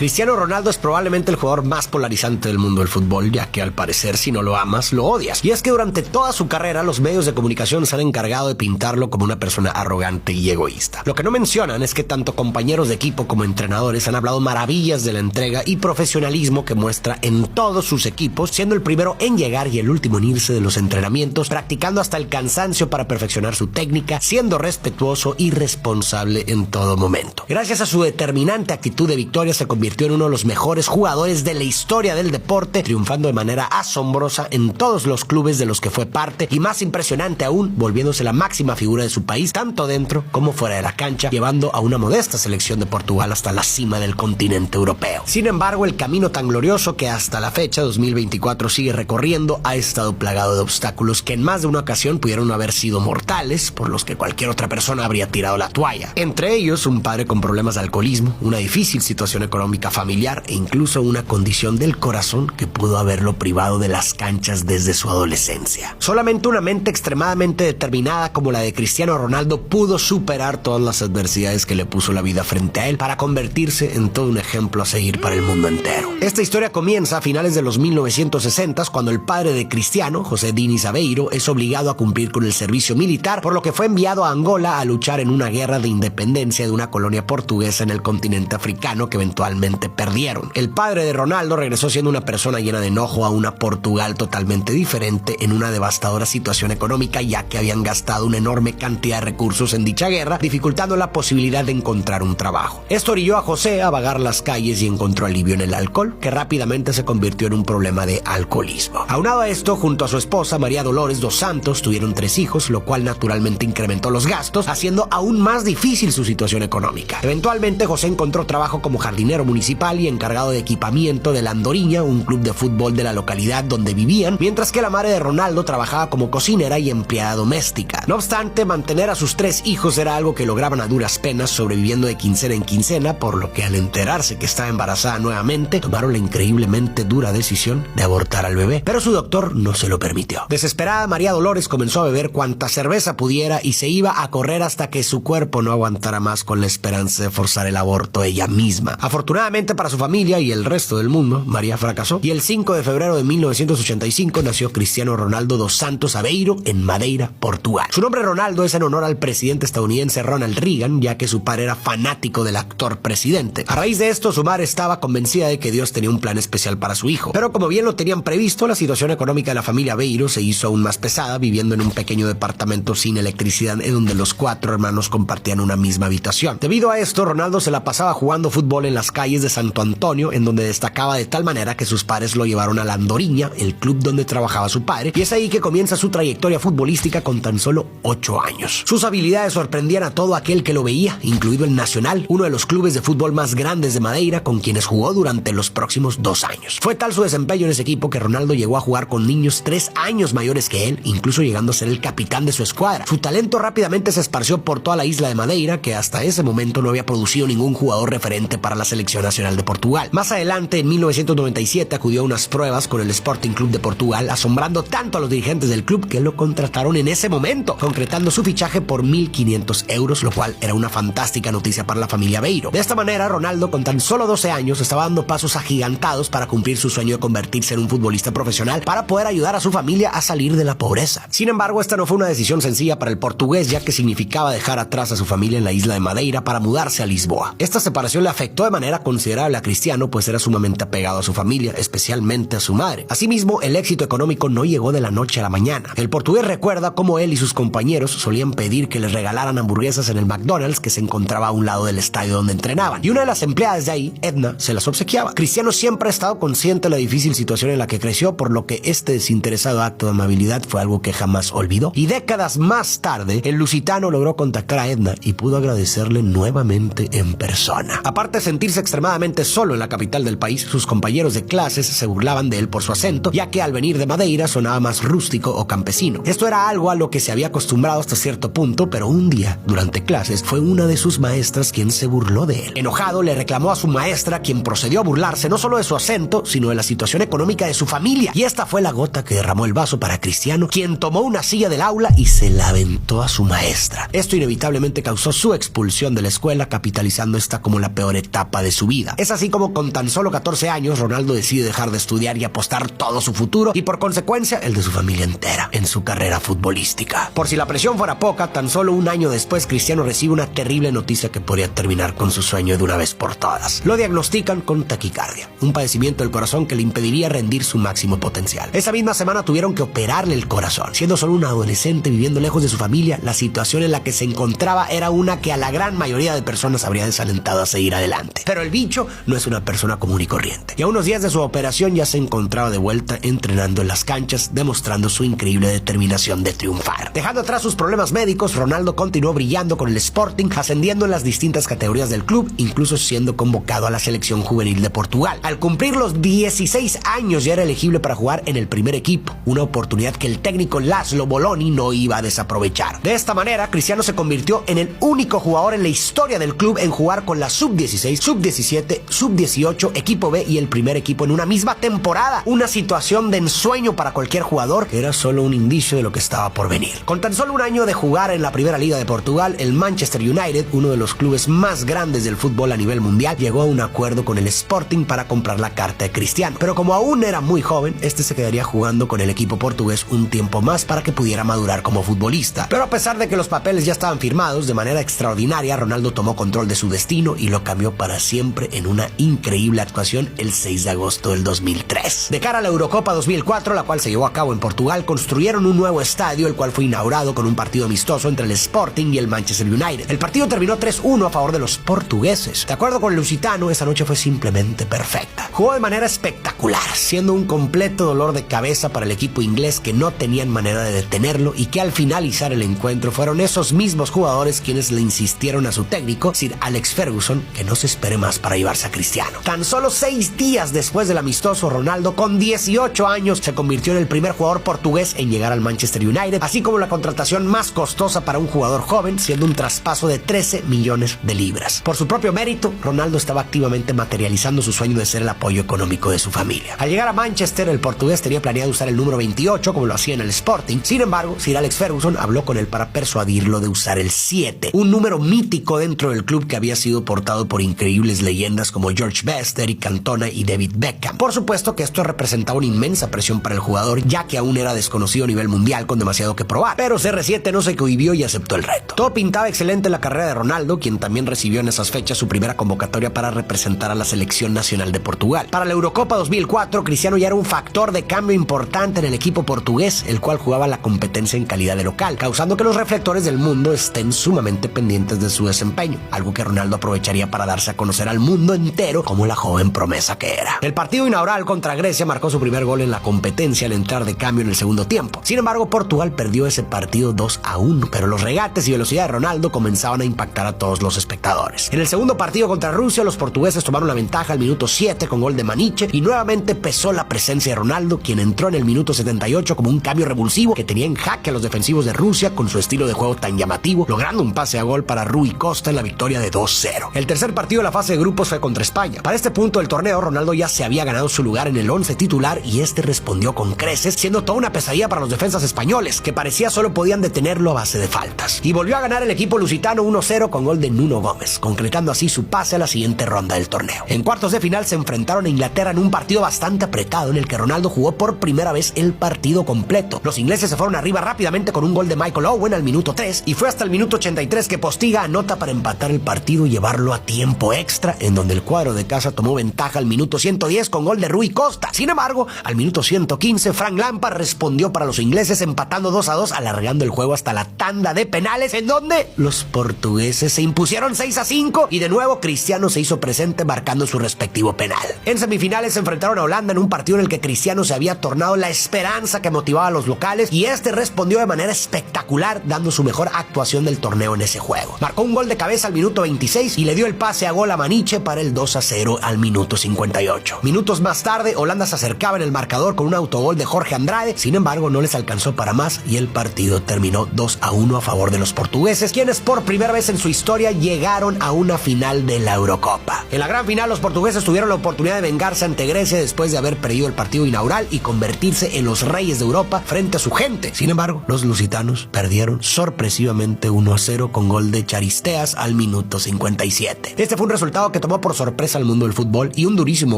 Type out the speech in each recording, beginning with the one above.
Cristiano Ronaldo es probablemente el jugador más polarizante del mundo del fútbol, ya que al parecer si no lo amas, lo odias. Y es que durante toda su carrera los medios de comunicación se han encargado de pintarlo como una persona arrogante y egoísta. Lo que no mencionan es que tanto compañeros de equipo como entrenadores han hablado maravillas de la entrega y profesionalismo que muestra en todos sus equipos, siendo el primero en llegar y el último en irse de los entrenamientos, practicando hasta el cansancio para perfeccionar su técnica, siendo respetuoso y responsable en todo momento. Gracias a su determinante actitud de victoria se convirtió en uno de los mejores jugadores de la historia del deporte, triunfando de manera asombrosa en todos los clubes de los que fue parte y más impresionante aún, volviéndose la máxima figura de su país, tanto dentro como fuera de la cancha, llevando a una modesta selección de Portugal hasta la cima del continente europeo. Sin embargo, el camino tan glorioso que hasta la fecha 2024 sigue recorriendo ha estado plagado de obstáculos que en más de una ocasión pudieron haber sido mortales, por los que cualquier otra persona habría tirado la toalla. Entre ellos, un padre con problemas de alcoholismo, una difícil situación económica familiar e incluso una condición del corazón que pudo haberlo privado de las canchas desde su adolescencia. Solamente una mente extremadamente determinada como la de Cristiano Ronaldo pudo superar todas las adversidades que le puso la vida frente a él para convertirse en todo un ejemplo a seguir para el mundo entero. Esta historia comienza a finales de los 1960s cuando el padre de Cristiano, José Diniz Aveiro, es obligado a cumplir con el servicio militar, por lo que fue enviado a Angola a luchar en una guerra de independencia de una colonia portuguesa en el continente africano que eventualmente perdieron. El padre de Ronaldo regresó siendo una persona llena de enojo a una Portugal totalmente diferente en una devastadora situación económica, ya que habían gastado una enorme cantidad de recursos en dicha guerra, dificultando la posibilidad de encontrar un trabajo. Esto orilló a José a vagar las calles y encontró alivio en el alcohol, que rápidamente se convirtió en un problema de alcoholismo. Aunado a esto, junto a su esposa María Dolores dos Santos, tuvieron 3 hijos, lo cual naturalmente incrementó los gastos, haciendo aún más difícil su situación económica. Eventualmente, José encontró trabajo como jardinero municipal y encargado de equipamiento de la Andoriña, un club de fútbol de la localidad donde vivían, mientras que la madre de Ronaldo trabajaba como cocinera y empleada doméstica. No obstante, mantener a sus 3 hijos era algo que lograban a duras penas, sobreviviendo de quincena en quincena, por lo que al enterarse que estaba embarazada nuevamente, tomaron la increíblemente dura decisión de abortar al bebé, pero su doctor no se lo permitió. Desesperada, María Dolores comenzó a beber cuanta cerveza pudiera y se iba a correr hasta que su cuerpo no aguantara más, con la esperanza de forzar el aborto ella misma. Afortunadamente para su familia y el resto del mundo, María fracasó y el 5 de febrero de 1985 nació Cristiano Ronaldo dos Santos Aveiro en Madeira, Portugal. Su nombre Ronaldo es en honor al presidente estadounidense Ronald Reagan, ya que su padre era fanático del actor presidente. A raíz de esto, su madre estaba convencida de que Dios tenía un plan especial para su hijo, pero como bien lo tenían previsto, la situación económica de la familia Aveiro se hizo aún más pesada, viviendo en un pequeño departamento sin electricidad en donde los 4 hermanos compartían una misma habitación. Debido a esto, Ronaldo se la pasaba jugando fútbol en las calles de Santo Antonio, en donde destacaba de tal manera que sus padres lo llevaron a la Andoriña, el club donde trabajaba su padre, y es ahí que comienza su trayectoria futbolística con tan solo 8 años. Sus habilidades sorprendían a todo aquel que lo veía, incluido el Nacional, uno de los clubes de fútbol más grandes de Madeira, con quienes jugó durante los próximos 2 años. Fue tal su desempeño en ese equipo que Ronaldo llegó a jugar con niños 3 años mayores que él, incluso llegando a ser el capitán de su escuadra. Su talento rápidamente se esparció por toda la isla de Madeira, que hasta ese momento no había producido ningún jugador referente para la selección nacional de Portugal. Más adelante, en 1997, acudió a unas pruebas con el Sporting Club de Portugal, asombrando tanto a los dirigentes del club que lo contrataron en ese momento, concretando su fichaje por 1.500 euros, lo cual era una fantástica noticia para la familia Aveiro. De esta manera, Ronaldo, con tan solo 12 años, estaba dando pasos agigantados para cumplir su sueño de convertirse en un futbolista profesional para poder ayudar a su familia a salir de la pobreza. Sin embargo, esta no fue una decisión sencilla para el portugués, ya que significaba dejar atrás a su familia en la isla de Madeira para mudarse a Lisboa. Esta separación le afectó de manera considerable a Cristiano, pues era sumamente apegado a su familia, especialmente a su madre. Asimismo, el éxito económico no llegó de la noche a la mañana. El portugués recuerda cómo él y sus compañeros solían pedir que les regalaran hamburguesas en el McDonald's que se encontraba a un lado del estadio donde entrenaban, y una de las empleadas de ahí, Edna, se las obsequiaba. Cristiano siempre ha estado consciente de la difícil situación en la que creció, por lo que este desinteresado acto de amabilidad fue algo que jamás olvidó, y décadas más tarde, el lusitano logró contactar a Edna y pudo agradecerle nuevamente en persona. Aparte de sentirse extremadamente solo en la capital del país, sus compañeros de clases se burlaban de él por su acento, ya que al venir de Madeira sonaba más rústico o campesino. Esto era algo a lo que se había acostumbrado hasta cierto punto, pero un día, durante clases, fue una de sus maestras quien se burló de él. Enojado, le reclamó a su maestra, quien procedió a burlarse no solo de su acento, sino de la situación económica de su familia. Y esta fue la gota que derramó el vaso para Cristiano, quien tomó una silla del aula y se la aventó a su maestra. Esto inevitablemente causó su expulsión de la escuela, capitalizando esta como la peor etapa de su vida. vida. Es así como con tan solo 14 años Ronaldo decide dejar de estudiar y apostar todo su futuro y por consecuencia el de su familia entera en su carrera futbolística. Por si la presión fuera poca, tan solo un año después Cristiano recibe una terrible noticia que podría terminar con su sueño de una vez por todas. Lo diagnostican con taquicardia, un padecimiento del corazón que le impediría rendir su máximo potencial. Esa misma semana tuvieron que operarle el corazón. Siendo solo un adolescente viviendo lejos de su familia, la situación en la que se encontraba era una que a la gran mayoría de personas habría desalentado a seguir adelante. Pero el bicho no es una persona común y corriente. Y a unos días de su operación ya se encontraba de vuelta entrenando en las canchas, demostrando su increíble determinación de triunfar. Dejando atrás sus problemas médicos, Ronaldo continuó brillando con el Sporting, ascendiendo en las distintas categorías del club, incluso siendo convocado a la selección juvenil de Portugal. Al cumplir los 16 años ya era elegible para jugar en el primer equipo, una oportunidad que el técnico Laszlo Boloni no iba a desaprovechar. De esta manera, Cristiano se convirtió en el único jugador en la historia del club en jugar con la sub-16, sub-17, sub-18, equipo B y el primer equipo en una misma temporada. Una situación de ensueño para cualquier jugador que era solo un indicio de lo que estaba por venir. Con tan solo un año de jugar en la primera liga de Portugal, el Manchester United, uno de los clubes más grandes del fútbol a nivel mundial, llegó a un acuerdo con el Sporting para comprar la carta de Cristiano. Pero como aún era muy joven, este se quedaría jugando con el equipo portugués un tiempo más para que pudiera madurar como futbolista. Pero a pesar de que los papeles ya estaban firmados, de manera extraordinaria, Ronaldo tomó control de su destino y lo cambió para siempre en una increíble actuación el 6 de agosto del 2003. De cara a la Eurocopa 2004, la cual se llevó a cabo en Portugal, construyeron un nuevo estadio, el cual fue inaugurado con un partido amistoso entre el Sporting y el Manchester United. El partido terminó 3-1 a favor de los portugueses. De acuerdo con Lusitano, esa noche fue simplemente perfecta. Jugó de manera espectacular, siendo un completo dolor de cabeza para el equipo inglés que no tenían manera de detenerlo y que al finalizar el encuentro fueron esos mismos jugadores quienes le insistieron a su técnico, Sir Alex Ferguson, que no se espere más para llevarse a Cristiano. Tan solo 6 días después del amistoso, Ronaldo, con 18 años, se convirtió en el primer jugador portugués en llegar al Manchester United, así como la contratación más costosa para un jugador joven, siendo un traspaso de 13 millones de libras. Por su propio mérito, Ronaldo estaba activamente materializando su sueño de ser el apoyo económico de su familia. Al llegar a Manchester, el portugués tenía planeado usar el número 28 como lo hacía en el Sporting. Sin embargo, Sir Alex Ferguson habló con él para persuadirlo de usar el 7, un número mítico dentro del club que había sido portado por increíbles leyendas como George Best, Eric Cantona y David Beckham. Por supuesto que esto representaba una inmensa presión para el jugador, ya que aún era desconocido a nivel mundial con demasiado que probar, pero CR7 no se cohibió y aceptó el reto. Todo pintaba excelente en la carrera de Ronaldo, quien también recibió en esas fechas su primera convocatoria para representar a la selección nacional de Portugal. Para la Eurocopa 2004, Cristiano ya era un factor de cambio importante en el equipo portugués, el cual jugaba la competencia en calidad de local, causando que los reflectores del mundo estén sumamente pendientes de su desempeño, algo que Ronaldo aprovecharía para darse a conocer al mundo entero como la joven promesa que era. El partido inaugural contra Grecia marcó su primer gol en la competencia al entrar de cambio en el segundo tiempo. Sin embargo, Portugal perdió ese partido 2-1, pero los regates y velocidad de Ronaldo comenzaban a impactar a todos los espectadores. En el segundo partido contra Rusia, los portugueses tomaron la ventaja al minuto 7 con gol de Maniche y nuevamente pesó la presencia de Ronaldo, quien entró en el minuto 78 como un cambio revulsivo que tenía en jaque a los defensivos de Rusia con su estilo de juego tan llamativo, logrando un pase a gol para Rui Costa en la victoria de 2-0. El tercer partido de la fase de grupos fue contra España. Para este punto del torneo, Ronaldo ya se había ganado su lugar en el 11 titular y este respondió con creces, siendo toda una pesadilla para los defensas españoles, que parecía solo podían detenerlo a base de faltas. Y volvió a ganar el equipo lusitano 1-0 con gol de Nuno Gómez, concretando así su pase a la siguiente ronda del torneo. En cuartos de final se enfrentaron a Inglaterra en un partido bastante apretado en el que Ronaldo jugó por primera vez el partido completo. Los ingleses se fueron arriba rápidamente con un gol de Michael Owen al minuto 3 y fue hasta el minuto 83 que Postiga anota para empatar el partido y llevarlo a tiempo extra, en donde el cuadro de casa tomó ventaja al minuto 110 con gol de Rui Costa. Sin embargo, al minuto 115 Frank Lampard respondió para los ingleses empatando 2-2, alargando el juego hasta la tanda de penales, en donde los portugueses se impusieron 6-5 y de nuevo Cristiano se hizo presente marcando su respectivo penal. En semifinales se enfrentaron a Holanda en un partido en el que Cristiano se había tornado la esperanza que motivaba a los locales y este respondió de manera espectacular, dando su mejor actuación del torneo en ese juego. Marcó un gol de cabeza al minuto 26 y le dio el pase a gol a Maniche para el 2-0 al minuto 58. Minutos más tarde, Holanda se acercaba en el marcador con un autogol de Jorge Andrade, sin embargo no les alcanzó para más y el partido terminó 2-1 a favor de los portugueses, quienes por primera vez en su historia llegaron a una final de la Eurocopa. En la gran final, los portugueses tuvieron la oportunidad de vengarse ante Grecia después de haber perdido el partido inaugural y convertirse en los reyes de Europa frente a su gente. Sin embargo, los lusitanos perdieron sorpresivamente 1-0 con gol de Charisteas al minuto 57. Este fue un resultado que tomó por sorpresa al mundo del fútbol y un durísimo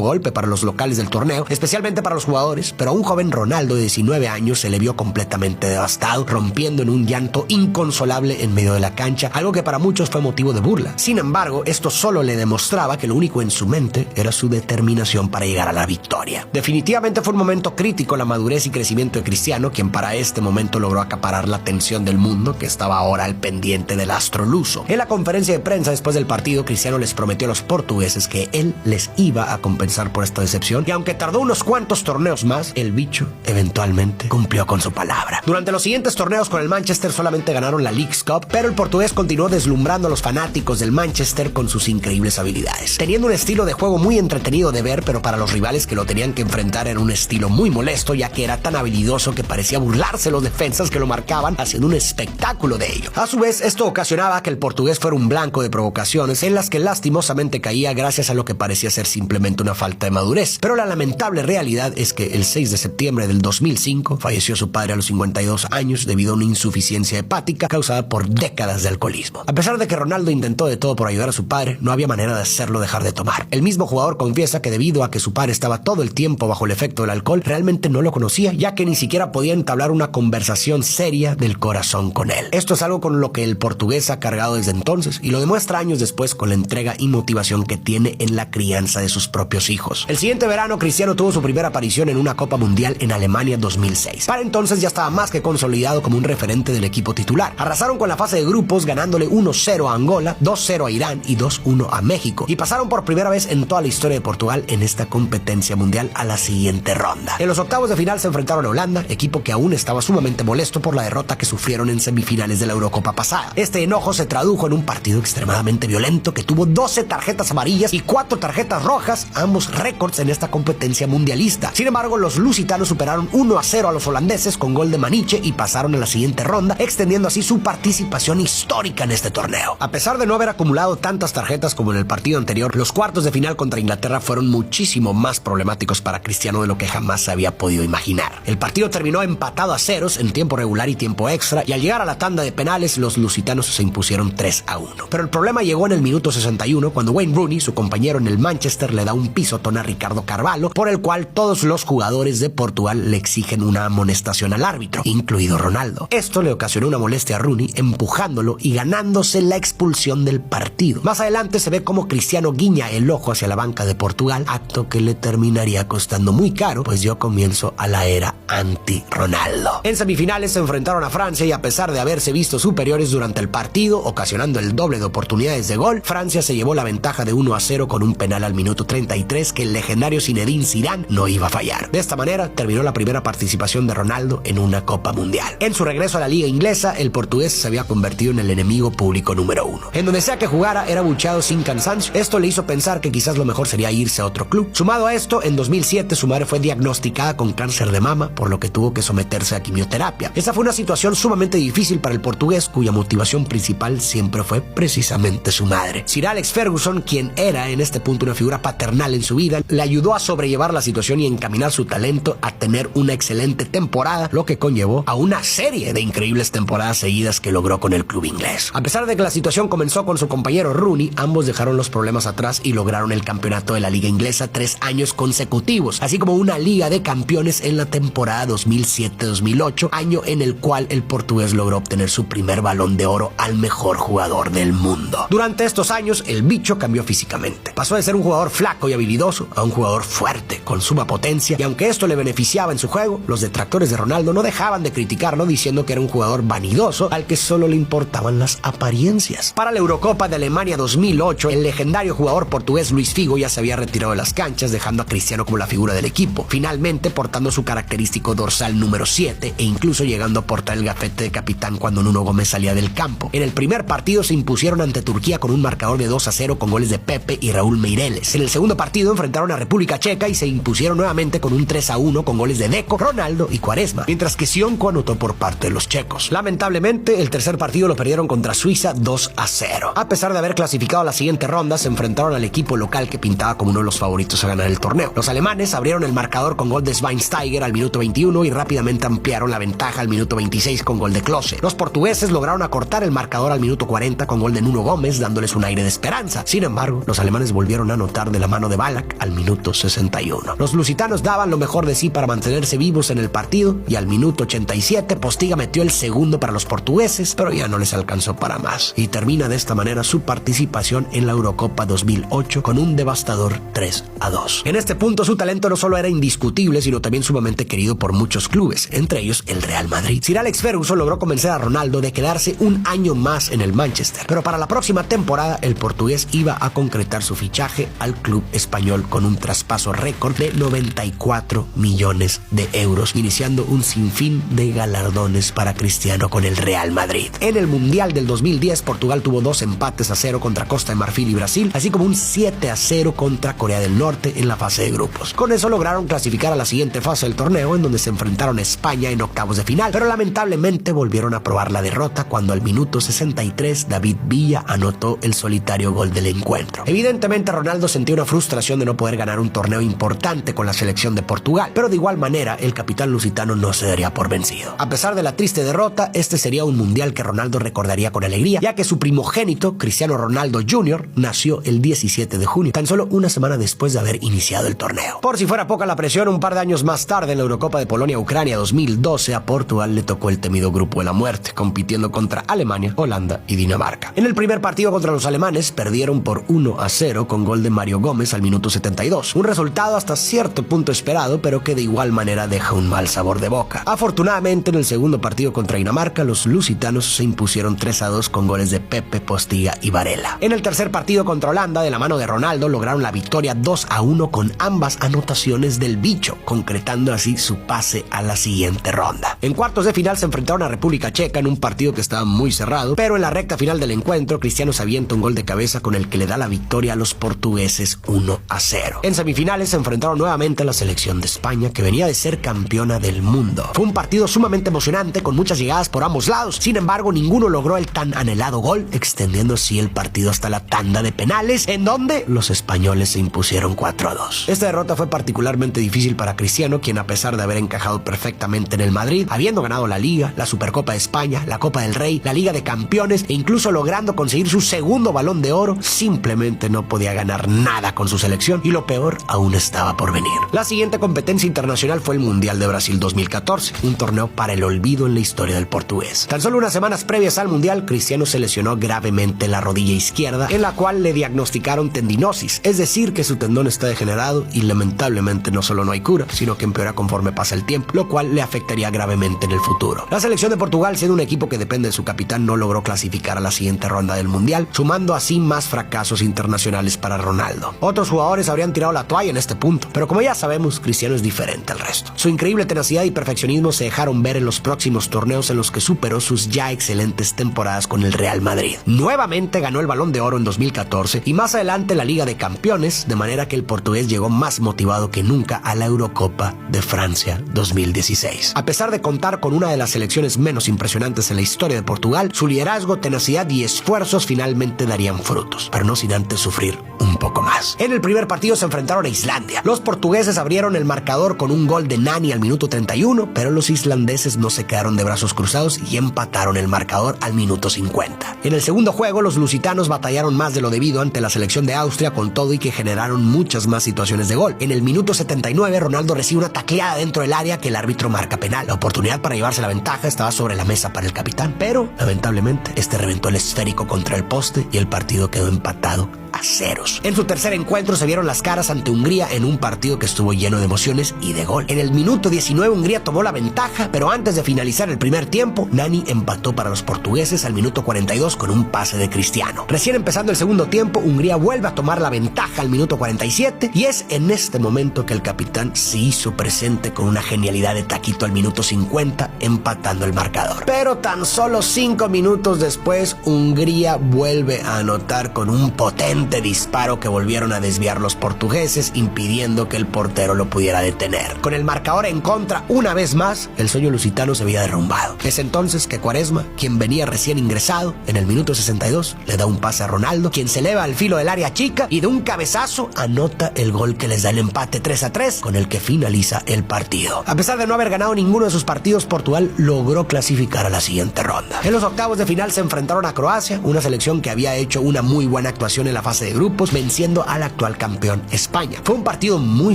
golpe para los locales del torneo, especialmente para los jugadores, pero a un joven Ronaldo de 19 años se le vio completamente devastado, rompiendo en un llanto inconsolable en medio de la cancha, algo que para muchos fue motivo de burla. Sin embargo, esto solo le demostraba que lo único en su mente era su determinación para llegar a la victoria. Definitivamente fue un momento crítico la madurez y crecimiento de Cristiano, quien para este momento logró acaparar la atención del mundo, que estaba ahora al pendiente del astro luso. En la conferencia de prensa después del partido, Cristiano les prometió a los portugueses que él les iba a compensar por esta decepción, y aunque tardó unos cuantos torneos más, el bicho eventualmente cumplió con su palabra. Durante los siguientes torneos con el Manchester solamente ganaron la Leagues Cup, pero el portugués continuó deslumbrando a los fanáticos del Manchester con sus increíbles habilidades, teniendo un estilo de juego muy entretenido de ver, pero para los rivales que lo tenían que enfrentar era un estilo muy molesto, ya que era tan habilidoso que parecía burlarse los defensas que lo marcaban, haciendo un espectáculo de ello. A su vez, esto ocasionaba que el portugués fuera un blanco de provocaciones en las que lastimosamente caía gracias a lo que parecía ser simplemente una falta de madurez. Pero la lamentable realidad es que el 6 de septiembre del 2005 falleció su padre a los 52 años debido a una insuficiencia hepática causada por décadas de alcoholismo. A pesar de que Ronaldo intentó de todo por ayudar a su padre, no había manera de hacerlo dejar de tomar. El mismo jugador confiesa que debido a que su padre estaba todo el tiempo bajo el efecto del alcohol, realmente no lo conocía, ya que ni siquiera podía entablar una conversación seria del corazón con él. Esto es algo con lo que el portugués ha cargado desde entonces y lo demuestra años después con la entrega y motivación que tiene en la crianza de sus propios hijos. El siguiente verano, Cristiano tuvo su primera aparición en una Copa Mundial en Alemania 2006. Para entonces ya estaba más que consolidado como un referente del equipo titular. Arrasaron con la fase de grupos, ganándole 1-0 a Angola, 2-0 a Irán y 2-1 a México, y pasaron por primera vez en toda la historia de Portugal en esta competencia mundial a la siguiente ronda. En los octavos de final se enfrentaron a Holanda, equipo que aún estaba sumamente molesto por la derrota que sufrieron en semifinales de la Eurocopa pasada. Este enojo se tradujo en un partido extremadamente violento que tuvo 12 tarjetas amarillas y 4 tarjetas rojas, ambos récords en esta competencia mundialista. Sin embargo, los lusitanos superaron 1-0 a los holandeses con gol de Maniche y pasaron a la siguiente ronda, extendiendo así su participación histórica en este torneo. A pesar de no haber acumulado tantas tarjetas como en el partido anterior, los cuartos de final contra Inglaterra fueron muchísimo más problemáticos para Cristiano de lo que jamás se había podido imaginar. El partido terminó empatado a ceros en tiempo regular y tiempo extra, y al llegar a la tanda de penales, los lusitanos se impusieron 3-1. Pero el problema llegó en el minuto 61, cuando Wayne Rooney, su compañero en el Manchester, le da un pisotón a Ricardo Carvalho, por el cual todos los jugadores de Portugal le exigen una amonestación al árbitro, incluido Ronaldo. Esto le ocasionó una molestia a Rooney, empujándolo y ganándose la expulsión del partido. Más adelante se ve cómo Cristiano guiña el ojo hacia la banca de Portugal, acto que le terminaría costando muy caro, pues dio comienzo a la era anti-Ronaldo. En semifinales se enfrentaron a Francia y a pesar de haberse visto superiores durante el partido, ocasionando el doble de oportunidades de gol, Francia se llevó la ventaja de 1-0 con un penal al minuto 33 que el legendario Zinedine Zidane no iba a fallar. De esta manera terminó la primera participación de Ronaldo en una Copa Mundial. En su regreso a la liga inglesa, el portugués se había convertido en el enemigo público número 1. En donde sea que jugara, era buchado sin cansancio. Esto le hizo pensar que quizás lo mejor sería irse a otro club. Sumado a esto, en 2007 su madre fue diagnosticada con cáncer de mama, por lo que tuvo que someterse a quimioterapia. Esta fue una situación sumamente difícil para el portugués, cuya motivación principal siempre fue precisamente su madre. Sir Alex Ferguson, quien era en este punto una figura paternal en su vida, le ayudó a sobrellevar la situación y encaminar su talento a tener una excelente temporada, lo que conllevó a una serie de increíbles temporadas seguidas que logró con el club inglés. A pesar de que la situación comenzó con su compañero Rooney, ambos dejaron los problemas atrás y lograron el campeonato de la liga inglesa 3 años consecutivos, así como una liga de campeones en la temporada 2007-2008, año en el cual el portugués logró obtener su primer Balón de Oro al mejor jugador del mundo. Durante estos años, el bicho cambió físicamente. Pasó de ser un jugador flaco y habilidoso a un jugador fuerte, con suma potencia, y aunque esto le beneficiaba en su juego, los detractores de Ronaldo no dejaban de criticarlo, diciendo que era un jugador vanidoso al que solo le importaban las apariencias. Para la Eurocopa de Alemania 2008, el legendario jugador portugués Luis Figo ya se había retirado de las canchas, dejando a Cristiano como la figura del equipo, finalmente portando su característico dorsal número 7 e incluso llegando a portar el gafete de capitán cuando Nuno Gómez salía del campo. En el primer partido se impusieron ante Turquía con un marcador de 2-0 con goles de Pepe y Raúl Meireles. En el segundo partido enfrentaron a República Checa y se impusieron nuevamente con un 3-1 con goles de Deco, Ronaldo y Quaresma, mientras que Sionco anotó por parte de los checos. Lamentablemente, el tercer partido lo perdieron contra Suiza 2-0. A pesar de haber clasificado a la siguiente ronda, se enfrentaron al equipo local que pintaba como uno de los favoritos a ganar el torneo. Los alemanes abrieron el marcador con gol de Schweinsteiger al minuto 21 y rápidamente ampliaron la ventaja al minuto 26 con gol de Klose. Los portugueses lograron acortar el marcador al minuto 40 con gol de Nuno Gómez, dándoles un aire de esperanza. Sin embargo, los alemanes volvieron a anotar de la mano de Ballack al minuto 61. Los lusitanos daban lo mejor de sí para mantenerse vivos en el partido y al minuto 87 Postiga metió el segundo para los portugueses, pero ya no les alcanzó para más. Y termina de esta manera su participación en la Eurocopa 2008 con un devastador 3-2. En este punto su talento no solo era indiscutible, sino también sumamente querido por muchos clubes, entre ellos el Real Madrid. Sir Alex Ferguson logró convencer a Ronaldo de quedarse un año más en el Manchester, pero para la próxima temporada el portugués iba a concretar su fichaje al club español con un traspaso récord de 94 millones de euros, iniciando un sinfín de galardones para Cristiano con el Real Madrid. En el Mundial del 2010, Portugal tuvo 2 empates a 0 contra Costa de Marfil y Brasil, así como un 7-0 contra Corea del Norte en la fase de grupos. Con eso lograron clasificar a la siguiente fase del torneo, en donde se enfrentaron a España en octavos de final, pero lamentablemente volvieron a probar la derrota cuando al minuto 63 David Villa anotó el solitario gol del encuentro. Evidentemente Ronaldo sentía una frustración de no poder ganar un torneo importante con la selección de Portugal, pero de igual manera el capitán lusitano no se daría por vencido. A pesar de la triste derrota, este sería un mundial que Ronaldo recordaría con alegría, ya que su primogénito, Cristiano Ronaldo Jr., nació el 17 de junio, tan solo una semana después de haber iniciado el torneo. Por si fuera poca la presión, un par de años más tarde, en la Eurocopa de Polonia-Ucrania 2012, a Portugal le tocó el temido grupo de la muerte, compitiendo contra Alemania, Holanda y Dinamarca. En el primer partido contra los alemanes, perdieron por 1-0 con gol de Mario Gómez al minuto 72. Un resultado hasta cierto punto esperado, pero que de igual manera deja un mal sabor de boca. Afortunadamente, en el segundo partido contra Dinamarca, los lusitanos se impusieron 3-2 con goles de Pepe, Postiga y Varela. En el tercer partido contra Holanda, de la mano de Ronaldo, lograron la victoria 2-1 con ambas anotaciones del bicho, concretando así su pase a la siguiente ronda. En cuartos de final se enfrentaron a República Checa en un partido que estaba muy cerrado, pero en la recta final del encuentro, Cristiano se avienta un gol de cabeza con el que le da la victoria a los portugueses 1-0. En semifinales se enfrentaron nuevamente a la selección de España, que venía de ser campeona del mundo. Fue un partido sumamente emocionante, con muchas llegadas por ambos lados. Sin embargo, ninguno logró el tan anhelado gol, extendiendo así el partido hasta la tanda de penales, en donde los españoles se impusieron 4-2. Esta derrota fue particularmente difícil para Cristiano, quien a pesar de haber encajado perfectamente en el Madrid, habiendo ganado la Liga, la Supercopa de España, la Copa del Rey, la Liga de Campeones e incluso logrando conseguir su segundo Balón de Oro, simplemente no podía ganar nada con su selección y lo peor aún estaba por venir. La siguiente competencia internacional fue el Mundial de Brasil 2014, un torneo para el olvido en la historia del portugués. Tan solo unas semanas previas al Mundial, Cristiano se lesionó gravemente la rodilla izquierda, en la cual le diagnosticaron tendinosis, es decir, que su tendón está degenerado y lamentablemente no solo no hay cura, sino que empeora conforme pasa el tiempo, lo cual le afectaría gravemente en el futuro. La selección de Portugal, siendo un equipo que depende de su capitán, no logró clasificar a la siguiente ronda del Mundial, sumando así más fracasos internacionales para Ronaldo. Otros jugadores habrían tirado la toalla en este punto, pero como ya sabemos, Cristiano es diferente al resto. Su increíble tenacidad y perfeccionismo se dejaron ver en los próximos torneos en los que superó sus ya excelentes temporadas con el Real Madrid. Nuevamente ganó el Balón de Oro en 2014 y más adelante la Liga de Campeones, de manera que el portugués llegó más motivado que nunca a la Eurocopa de Francia 2016. A pesar de contar con una de las selecciones menos impresionantes en la historia de Portugal, su liderazgo, tenacidad y esfuerzos finalmente darían frutos, pero no sin antes sufrir un poco más. En el primer partido se enfrentaron a Islandia. Los portugueses abrieron el marcador con un gol de Nani al minuto 31, pero los islandeses no se quedaron de brazos cruzados y empataron el marcador al minuto 50. En el segundo juego, los lusitanos batallaron más de lo debido ante la selección de Austria, con todo y que generaron muchas más situaciones de gol. En el minuto 79, Ronaldo recibe una tacleada dentro del área que el árbitro marca penal. La oportunidad para llevarse la ventaja estaba sobre la mesa para el capitán, pero lamentablemente este reventó el esférico contra el poste y el partido quedó empatado a ceros. En su tercer encuentro se vieron las caras ante Hungría en un partido que estuvo lleno de emociones y de gol. En el minuto 19 Hungría tomó la ventaja, pero antes de finalizar el primer tiempo, Nani empató para los portugueses al minuto 42 con un pase de Cristiano. Recién empezando el segundo tiempo, Hungría vuelve a tomar la ventaja al minuto 47 y es en este momento que el capitán se hizo presente con una genialidad de taquito al minuto 50, empatando el marcador. Pero tan solo 5 minutos después, Hungría vuelve a anotar con un potente disparo que volvieron a desviar los portugueses, impidiendo que el portero lo pudiera detener. Con el marcador en contra una vez más, el sueño lusitano se había derrumbado. Es entonces que Quaresma, quien venía recién ingresado, en el minuto 62 le da un pase a Ronaldo, quien se eleva al filo del área chica y de un cabezazo anota el gol que les da el empate 3-3, con el que finaliza el partido. A pesar de no haber ganado ninguno de sus partidos, Portugal logró clasificar a la siguiente ronda. En los octavos de final se enfrentaron a Croacia, una selección que había hecho una muy buena actuación en la fase de grupos, venciendo al actual campeón España. Fue un partido muy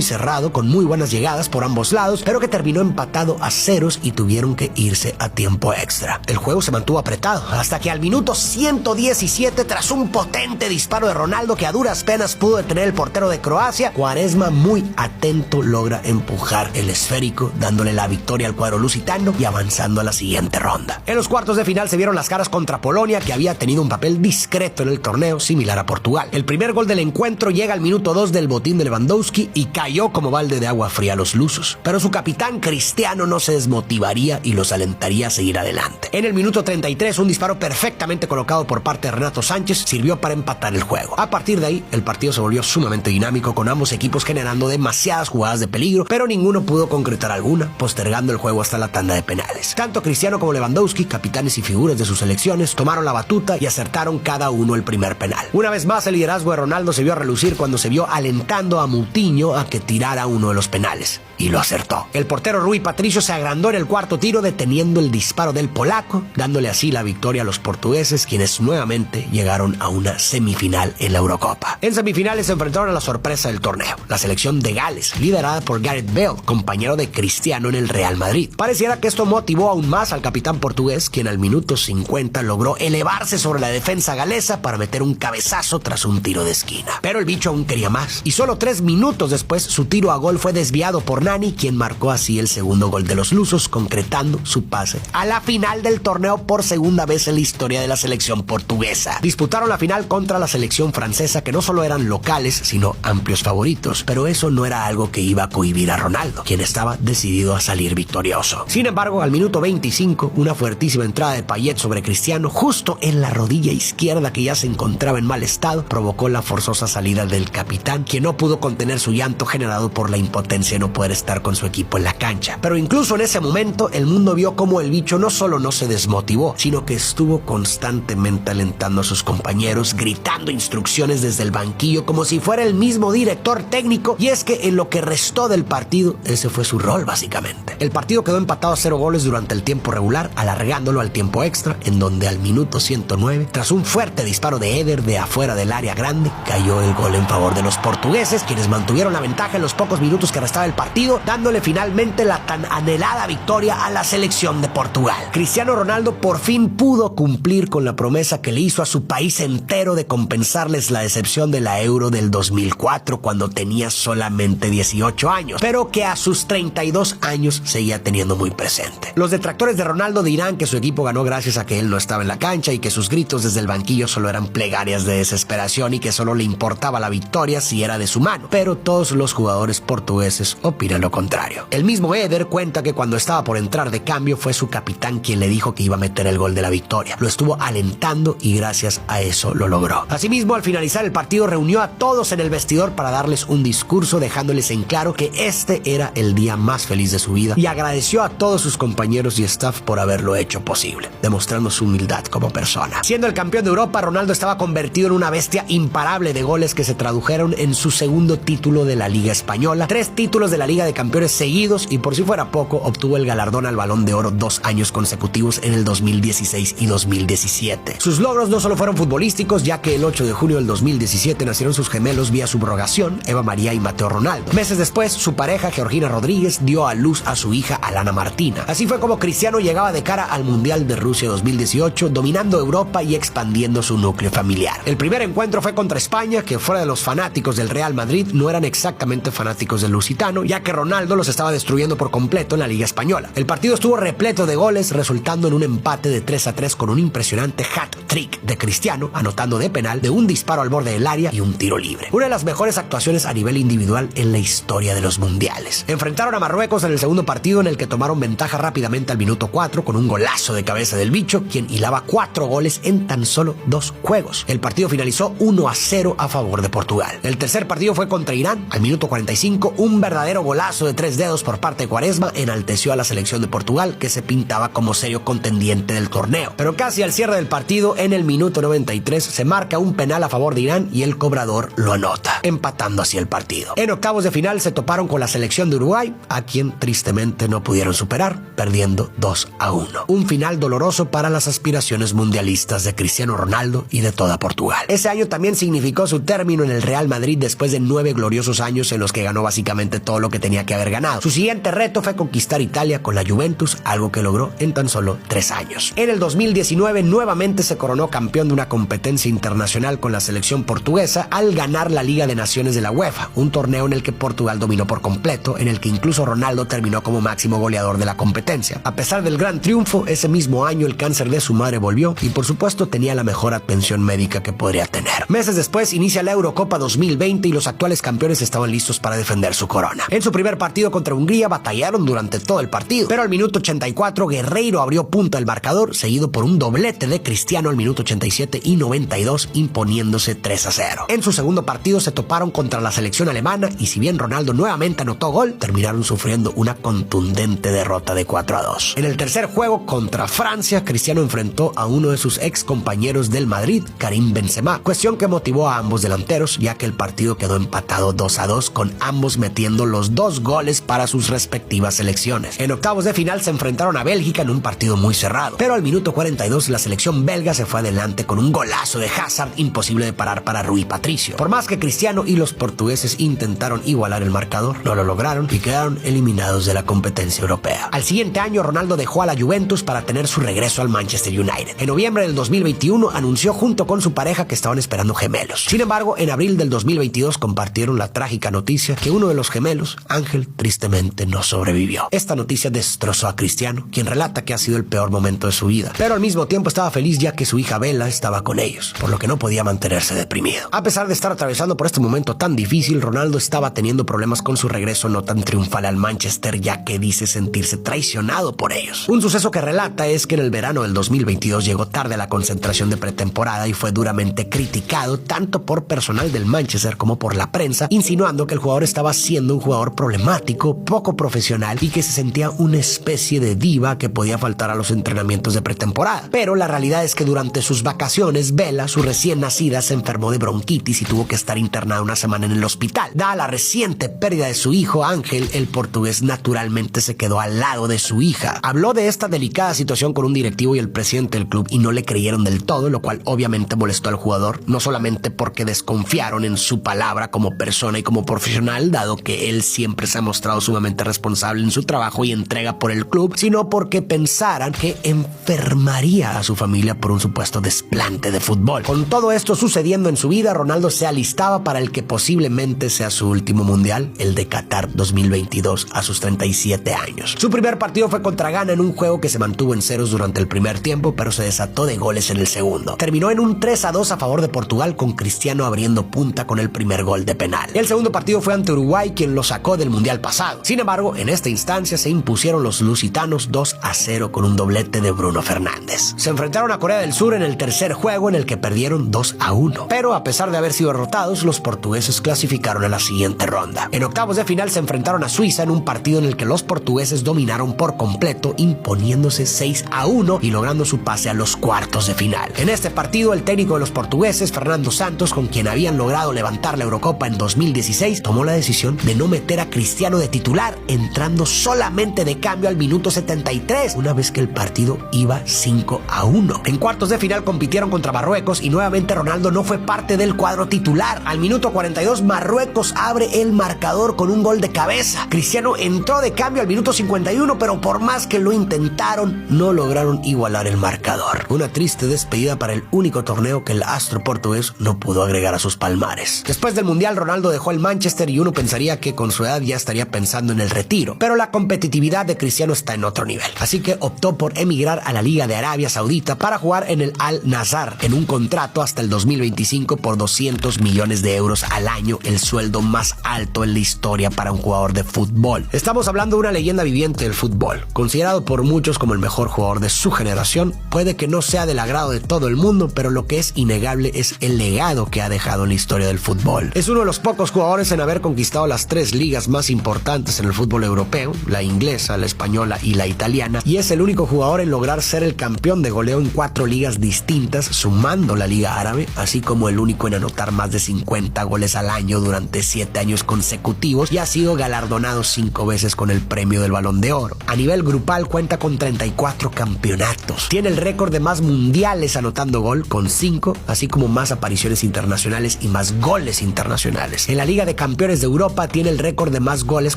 cerrado, con muy buenas llegadas por ambos lados, pero que terminó empatado a ceros y tuvieron que irse a tiempo extra. El juego se mantuvo apretado, hasta que al minuto 117, tras un potente disparo de Ronaldo que a duras penas pudo detener el portero de Croacia, Quaresma, muy atento, logra empujar el esférico, dándole la victoria al cuadro lusitano y avanzando a la siguiente ronda. En los cuartos de final se vieron las caras contra Polonia, que había tenido un papel discreto en el torneo, similar a Portugal. El primer gol del encuentro llega al minuto 2 del botín de Lewandowski y cayó como balde de agua fría a los lusos. Pero su capitán Cristiano no se desmotivaría y los alentaría a seguir adelante. En el minuto 33, un disparo perfectamente colocado por parte de Renato Sánchez sirvió para empatar el juego. A partir de ahí, el partido se volvió sumamente dinámico, con ambos equipos generando demasiadas jugadas de peligro, pero ninguno pudo concretar alguna, postergando el juego hasta la tanda de penales. Tanto Cristiano como Lewandowski, capitanes y figuras de sus selecciones, tomaron la batuta y acertaron cada uno el primer penal. Una vez más, el liderazgo de Ronaldo se vio a relucir cuando se vio alentando a Moutinho a que tirara uno de los penales, y lo acertó. El portero Rui Patricio se agrandó en el cuarto tiro, deteniendo el disparo del polaco, dándole así la victoria a los portugueses, quienes nuevamente llegaron a una semifinal en la Eurocopa. En semifinales se enfrentaron a la sorpresa del torneo, la selección de Gales, liderada por Gareth Bale, compañero de Cristiano en el Real Madrid. Pareciera que esto motivó aún más al capitán portugués, quien al minuto 50 logró elevarse sobre la defensa galesa para meter un cabezazo tras un tiro de esquina. Pero el bicho aún quería más, y solo 3 minutos después su tiro a gol fue desviado por Nani, quien marcó así el segundo gol de los lusos, concretando su pase a la final del torneo por segunda vez en la historia de la selección portuguesa. Disputaron la final contra la selección francesa, que no solo eran locales, sino amplios favoritos, pero eso no era algo que iba a cohibir a Ronaldo, quien estaba decidido a salir victorioso. Sin embargo, al minuto 25, una fuertísima entrada de Payet sobre Cristiano, justo en la rodilla izquierda que ya se encontraba en mal estado, provocó la forzosa salida del capitán, quien no pudo contener su llanto generado por la impotencia de no poder estar con su equipo en la cancha. Pero incluso en ese momento, el mundo vio cómo el bicho no solo no se desmotivó, sino que estuvo constantemente alentando a sus compañeros, gritando instrucciones desde el banquillo como si fuera el mismo director técnico, y es que en lo que restó del partido, ese fue su rol básicamente. El partido quedó empatado a 0 goles durante el tiempo regular, alargándolo al tiempo extra, en donde al minuto 109, tras un fuerte disparo de Eder de afuera del área grande, cayó el gol en favor de los portugueses, quienes mantuvieron la ventaja en los pocos minutos que restaba el partido, dándole finalmente la tan anhelada victoria a la selección de Portugal. Cristiano Ronaldo por fin pudo cumplir con la promesa que le hizo a su país entero de compensarles la decepción de la Euro del 2004, cuando tenía solamente 18 años, pero que a sus 32 años seguía teniendo muy presente. Los detractores de Ronaldo dirán que su equipo ganó gracias a que él no estaba en la cancha y que sus gritos desde el banquillo solo eran plegarias de desesperación y que solo le importaba la victoria si era de su mano, pero todos los jugadores portugueses opinan lo contrario. El mismo Eder cuenta que cuando estaba por entrar de cambio fue su capitán quien le dijo que iba a meter el gol de la victoria. Lo estuvo alentando y gracias a eso lo logró. Asimismo, al finalizar el partido reunió a todos en el vestidor para darles un discurso, dejándoles en claro que este era el día más feliz de su vida, y agradeció a todos sus compañeros y staff por haberlo hecho posible, demostrando su humildad como persona. Siendo el campeón de Europa, Ronaldo estaba convertido en una bestia imparable de goles que se tradujeron en su segundo título de la Liga Española, 3 títulos de la Liga de Campeones seguidos, y por si fuera poco, obtuvo el galardón al Balón de Oro 2 años consecutivos en el 2016 y 2017. Sus logros no solo fueron futbolísticos, ya que el 8 de junio del 2017 nacieron sus gemelos vía subrogación, Eva María y Mateo Ronaldo. Meses después, su pareja, Georgina Rodríguez, dio a luz a su hija Alana Martina. Así fue como Cristiano llegaba de cara al Mundial de Rusia 2018, dominando Europa y expandiendo su núcleo familiar. El primer encuentro fue contra España, que fuera de los fanáticos del Real Madrid, no eran exactamente fanáticos del lusitano, ya que Ronaldo los estaba destruyendo por completo en la Liga Española. El partido estuvo repleto de goles, resultando en un empate de 3-3 con un impresionante hat-trick de Cristiano, anotando de penal, de un disparo al borde del área y un tiro libre. Una de las mejores actuaciones a nivel individual en la historia de los mundiales. Enfrentaron a Marruecos en el segundo partido, en el que tomaron ventaja rápidamente al minuto 4 con un golazo de cabeza del bicho, quien hilaba 4 goles en tan solo 2 juegos. El partido finalizó 1-0 a favor de Portugal. El tercer partido fue contra Irán. Al minuto 45, un verdadero golazo de 3 dedos por parte de Quaresma enalteció a la selección de Portugal, que se pintaba como serio contendiente del torneo. Pero casi al cierre del partido, en el minuto 93, se marca un penal a favor de Irán y el cobrador lo anota, empatando así el partido. En octavos de final se toparon con la selección de Uruguay, a quien tristemente no pudieron superar, perdiendo 2-1. Un final doloroso para las aspiraciones mundialistas de Cristiano Ronaldo y de toda Portugal. Portugal. Ese año también significó su término en el Real Madrid después de 9 gloriosos años en los que ganó básicamente todo lo que tenía que haber ganado. Su siguiente reto fue conquistar Italia con la Juventus, algo que logró en tan solo 3 años. En el 2019 nuevamente se coronó campeón de una competencia internacional con la selección portuguesa al ganar la Liga de Naciones de la UEFA, un torneo en el que Portugal dominó por completo, en el que incluso Ronaldo terminó como máximo goleador de la competencia. A pesar del gran triunfo, ese mismo año el cáncer de su madre volvió y por supuesto tenía la mejor atención médica que podría tener. Meses después inicia la Eurocopa 2020 y los actuales campeones estaban listos para defender su corona. En su primer partido contra Hungría batallaron durante todo el partido, pero al minuto 84 Guerreiro abrió punta el marcador, seguido por un doblete de Cristiano al minuto 87 y 92, imponiéndose 3-0. En su segundo partido se toparon contra la selección alemana y si bien Ronaldo nuevamente anotó gol, terminaron sufriendo una contundente derrota de 4-2. En el tercer juego contra Francia, Cristiano enfrentó a uno de sus ex compañeros del Madrid, Karim Benzema, cuestión que motivó a ambos delanteros, ya que el partido quedó empatado 2-2 con ambos metiendo los 2 goles para sus respectivas selecciones. En octavos de final se enfrentaron a Bélgica en un partido muy cerrado, pero al minuto 42 la selección belga se fue adelante con un golazo de Hazard imposible de parar para Rui Patricio. Por más que Cristiano y los portugueses intentaron igualar el marcador, no lo lograron y quedaron eliminados de la competencia europea. Al siguiente año Ronaldo dejó a la Juventus para tener su regreso al Manchester United. En noviembre del 2021 anunció junto con su pareja que estaban esperando gemelos. Sin embargo, en abril del 2022 compartieron la trágica noticia que uno de los gemelos, Ángel, tristemente no sobrevivió. Esta noticia destrozó a Cristiano, quien relata que ha sido el peor momento de su vida, pero al mismo tiempo estaba feliz ya que su hija Bella estaba con ellos, por lo que no podía mantenerse deprimido. A pesar de estar atravesando por este momento tan difícil, Ronaldo estaba teniendo problemas con su regreso no tan triunfal al Manchester, ya que dice sentirse traicionado por ellos. Un suceso que relata es que en el verano del 2022 llegó tarde a la concentración de pretemporada y fue duramente criticado tanto por personal del Manchester como por la prensa, insinuando que el jugador estaba siendo un jugador problemático, poco profesional y que se sentía una especie de diva que podía faltar a los entrenamientos de pretemporada. Pero la realidad es que durante sus vacaciones, Bella, su recién nacida, se enfermó de bronquitis y tuvo que estar internada una semana en el hospital. Dada la reciente pérdida de su hijo Ángel, el portugués naturalmente se quedó al lado de su hija. Habló de esta delicada situación con un directivo y el presidente del club y no le creyeron del todo, lo cual obviamente molestó al jugador, no solamente porque desconfiaron en su palabra como persona y como profesional, dado que él siempre se ha mostrado sumamente responsable en su trabajo y entrega por el club, sino porque pensaran que enfermaría a su familia por un supuesto desplante de fútbol. Con todo esto sucediendo en su vida, Ronaldo se alistaba para el que posiblemente sea su último mundial, el de Qatar 2022, a sus 37 años. Su primer partido fue contra Ghana en un juego que se mantuvo en ceros durante el primer tiempo, pero se desató de goles en el segundo. Terminó en un 3-2 a favor de Portugal, con Cristiano abriendo punta con el primer gol de penal. El segundo partido fue ante Uruguay, quien lo sacó del mundial pasado. Sin embargo, en esta instancia se impusieron los lusitanos 2-0 con un doblete de Bruno Fernández. Se enfrentaron a Corea del Sur en el tercer juego, en el que perdieron 2-1. Pero a pesar de haber sido derrotados, los portugueses clasificaron a la siguiente ronda. En octavos de final se enfrentaron a Suiza en un partido en el que los portugueses dominaron por completo, imponiéndose 6-1 y logrando su pase a los cuartos de final. En este partido, el técnico de los portugueses, Fernando Santos, con quien habían logrado levantar la Eurocopa en 2016, tomó la decisión de no meter a Cristiano de titular, entrando solamente de cambio al minuto 73, una vez que el partido iba 5-1. En cuartos de final compitieron contra Marruecos y nuevamente Ronaldo no fue parte del cuadro titular. Al minuto 42, Marruecos abre el marcador con un gol de cabeza. Cristiano entró de cambio al minuto 51, pero por más que lo intentaron, no lograron igualar el marcador. Una triste despedida para el único torneo que el astro portugués no pudo agregar a sus palmares. Después del Mundial, Ronaldo dejó el Manchester y uno pensaría que con su edad ya estaría pensando en el retiro, pero la competitividad de Cristiano está en otro nivel, así que optó por emigrar a la Liga de Arabia Saudita para jugar en el Al-Nassr en un contrato hasta el 2025 por 200 millones de euros al año, el sueldo más alto en la historia para un jugador de fútbol. Estamos hablando de una leyenda viviente del fútbol, considerado por muchos como el mejor jugador de su generación. Puede que no sea del agrado de todo el mundo, pero lo que es innegable es el legado que ha dejado en la historia del fútbol. Es uno de los pocos jugadores en haber conquistado las 3 ligas más importantes en el fútbol europeo, la inglesa, la española y la italiana, y es el único jugador en lograr ser el campeón de goleo en 4 ligas distintas, sumando la Liga Árabe, así como el único en anotar más de 50 goles al año durante 7 años consecutivos, y ha sido galardonado 5 veces con el premio del Balón de Oro. A nivel grupal cuenta con 34 campeonatos. Tiene el récord de más mundiales anotando gol con 5 así como más apariciones internacionales y más goles internacionales. En la Liga de Campeones de Europa tiene el récord de más goles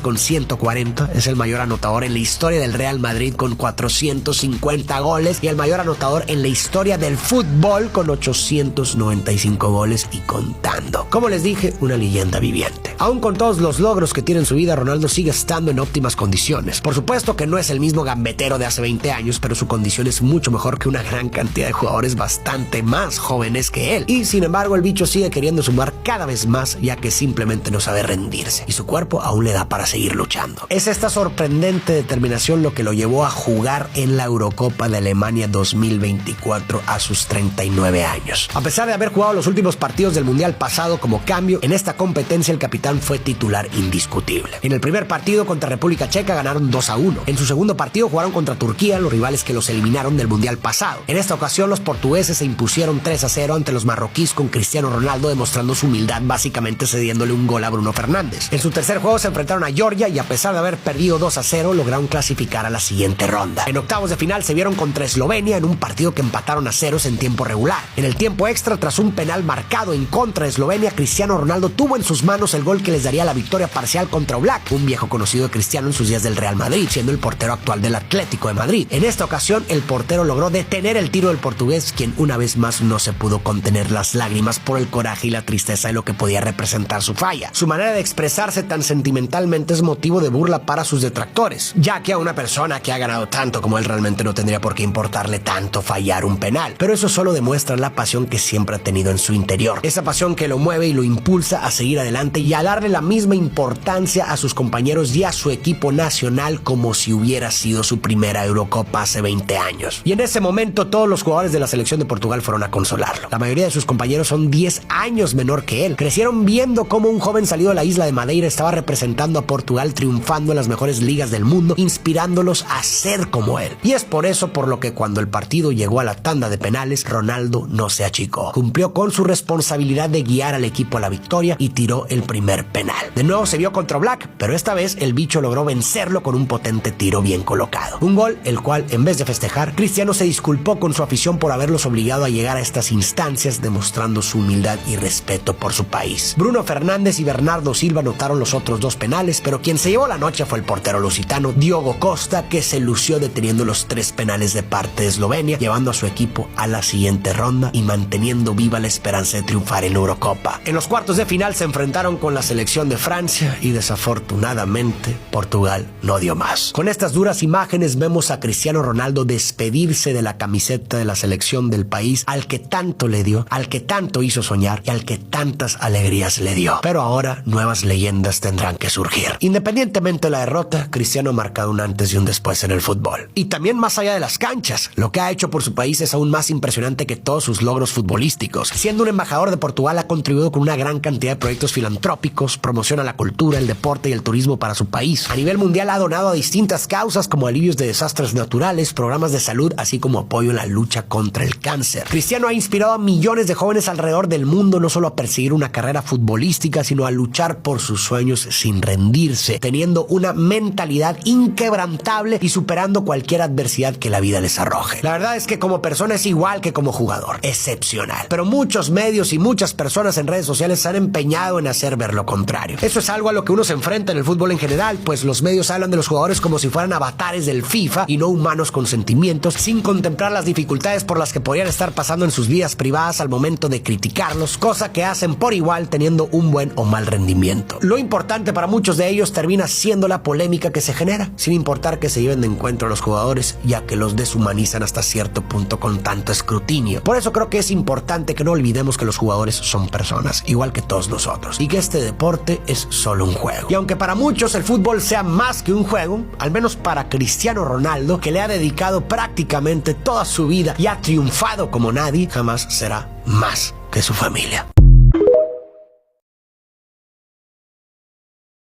con 140, es el mayor anotador en la historia del Real Madrid con 450 goles y el mayor anotador en la historia del fútbol con 895 goles y contando. Como les dije, una leyenda viviente. Aún con todos los logros que tiene en su vida, Ronaldo sigue estando en óptimas condiciones. Por supuesto que no es el mismo gambetero de hace 20 años, pero su condición es mucho mejor que una gran cantidad de jugadores bastante más jóvenes que él. Y sin embargo, el bicho sigue queriendo sumar cada vez más, ya que simplemente no sabe rendirse. Y su cuerpo aún le da para seguir luchando. Es esta sorprendente determinación lo que lo llevó a jugar en la Eurocopa de Alemania 2024 a sus 39 años. A pesar de haber jugado los últimos partidos del Mundial pasado como cambio, en esta competencia el capitán fue titular indiscutible. En el primer partido contra República Checa ganaron 2-1. En su segundo partido jugaron contra Turquía, los rivales que los eliminaron del Mundial pasado. En esta ocasión los portugueses se impusieron 3-0 ante los marroquíes con Cristiano Ronaldo demostrando su humildad, básicamente cediéndole un gol a Bruno Fernández. En su tercer juego se enfrentaron a Georgia y a pesar de haber perdido 2-0 lograron clasificar a la siguiente ronda. En octavos de final se vieron contra Eslovenia en un partido que empataron a ceros en tiempo regular. En el tiempo extra, tras un penal marcado en contra de Eslovenia, Cristiano Ronaldo tuvo en sus manos el gol que les daría la victoria parcial contra Oblak, un viejo conocido de Cristiano en sus días del Real Madrid, siendo el portero actual del Atlético de Madrid. En esta ocasión, el portero logró detener el tiro del portugués, quien una vez más no se pudo contener las lágrimas por el coraje y la tristeza de lo que podía representar su falla. Su manera de expresarse tan sentimentalmente es motivo de burla para sus detractores, ya que a una persona que ha ganado tanto como él realmente no tendría por qué importarle tanto fallar un penal. Pero eso solo demuestra la pasión que siempre ha tenido en su interior. Esa pasión que lo mueve y lo impulsa a seguir adelante y a darle la misma importancia a sus compañeros y a su equipo nacional como si hubiera sido su primera Eurocopa hace 20 años. Y en ese momento todos los jugadores de la selección de Portugal fueron a consolarlo. La mayoría de sus compañeros son 10 años menor que él. Crecieron viendo cómo un joven salido de la isla de Madeira estaba representando a Portugal triunfando en las mejores ligas del mundo, inspirándolos a ser como él. Y es por eso por lo que cuando el partido llegó a la tanda de penales, Ronaldo no se achicó. Cumplió con su responsabilidad de guiar al equipo a la victoria y tiró el primer penal. De nuevo se vio contra Oblak, pero esta vez el bicho logró vencerlo con un potente tiro bien colocado. Un gol el cual, en vez de festejar, Cristiano se disculpó con su afición por haberlos obligado a llegar a estas instancias, demostrando su humildad y respeto por su país. Bruno Fernández y Bernardo Silva anotaron los otros dos penales, pero quien se llevó la noche fue el portero lusitano Diogo Costa, que se lució deteniendo los 3 penales de parte de Eslovenia, llevando a su equipo a la siguiente ronda y manteniendo viva la esperanza de triunfar en la Eurocopa. En los cuartos de final se enfrentaron con la selección de Francia y desafortunadamente Portugal no dio más. Con estas duras imágenes vemos a Cristiano Ronaldo despedirse de la camiseta de la selección del país al que tanto le dio, al que tanto hizo soñar y al que tantas alegrías le dio. Pero ahora nuevas leyendas tendrán que surgir. Independientemente de la derrota, Cristiano ha marcado un antes y un después en el fútbol. Y también más allá de las canchas, lo que ha hecho por su país es aún más impresionante que todos sus logros futbolísticos. Siendo un embajador de Portugal, ha contribuido con una gran cantidad de proyectos filantrópicos, promociona la cultura, el deporte y el turismo para su país. A nivel mundial ha donado a distintas causas como alivios de desastres naturales, programas de salud, así como apoyo en la lucha contra el cáncer. Cristiano ha inspirado a millones de jóvenes alrededor del mundo no solo a perseguir una carrera futbolística, sino a luchar por sus sueños sin rendirse, teniendo una mentalidad inquebrantable y superando cualquier adversidad que la vida les arroje. La verdad es que como persona es igual que como jugador, excepcional. Pero muchos medios y muchas personas en redes sociales se han empeñado en hacer ver lo contrario. Eso es algo a lo que uno se enfrenta en el fútbol en general, pues los medios hablan de los jugadores como si fueran avatares del FIFA y no humanos con sentimientos, sin contemplar las dificultades por las que podrían estar pasando en sus vidas privadas al momento de criticarlos, cosa que hacen por igual teniendo un buen o mal rendimiento. Lo importante para muchos de ellos termina siendo la polémica que se genera, sin importar que se lleven de encuentro a los jugadores, ya que los deshumanizan hasta cierto punto con tanto escrutinio. Por eso creo que es importante que no olvidemos que los jugadores son personas, igual que todos nosotros, y que este deporte es solo un juego. Y aunque para muchos el fútbol sea más que un juego, al menos para Cristiano Ronaldo, que le ha dedicado prácticamente toda su vida y ha triunfado como nadie, jamás será más que su familia.